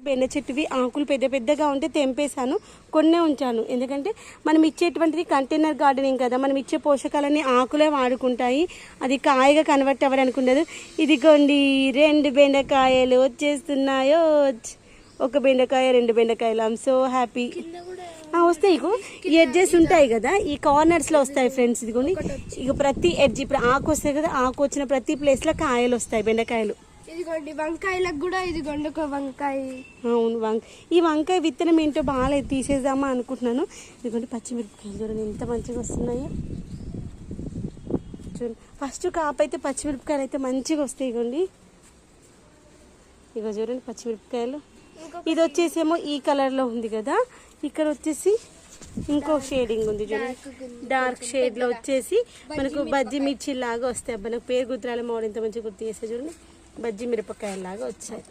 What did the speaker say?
బెండ చెట్టువి ఆకులు పెద్ద పెద్దగా ఉంటే తెంపేశాను, కొన్నే ఉంచాను. ఎందుకంటే మనం ఇచ్చేటువంటిది కంటైనర్ గార్డెనింగ్ కదా, మనం ఇచ్చే పోషకాలన్నీ ఆకులే వాడుకుంటాయి, అది కాయగా కన్వర్ట్ అవ్వడానికి ఉండదు. ఇదిగోండి 2 బెండకాయలు వచ్చేస్తున్నాయో, ఒక బెండకాయ 2 బెండకాయలు. I'm so happy. వస్తాయి ఇగో ఈ ఎడ్జెస్ ఉంటాయి కదా, ఈ కార్నర్స్లో వస్తాయి ఫ్రెండ్స్. ఇదిగోండి ఇక ప్రతి ఎడ్జ్, ఇప్పుడు ఆకు వస్తాయి కదా, ఆకు వచ్చిన ప్రతి ప్లేస్లో కాయలు వస్తాయి, బెండకాయలు. ఇదిగోండి వంకాయలకు కూడా ఇదిగోండి ఒక వంకాయ. అవును, ఈ వంకాయ విత్తనం ఏంటో బాగాలేదు, తీసేద్దామా అనుకుంటున్నాను. ఇదిగోండి పచ్చిమిరపకాయలు చూడండి ఎంత మంచిగా వస్తున్నాయో. చూడండి ఫస్ట్ కాపు అయితే పచ్చిమిరపకాయలు అయితే మంచిగా వస్తాయి. ఇగోండి ఇగో చూడండి పచ్చిమిరపకాయలు. ఇది వచ్చేసేమో ఈ కలర్లో ఉంది కదా, ఇక్కడ వచ్చేసి ఇంకో షేడింగ్ ఉంది చూడండి, డార్క్ షేడ్లో వచ్చేసి మనకు బజ్జి మిర్చి లాగా వస్తాయి. అబ్బా నాకు పేరు గుర్తురాలే, మామిడి ఎంత మంచిగా గుర్తు చేస్తే చూడండి, బజ్జి మిరపకాయలాగా వచ్చాయి.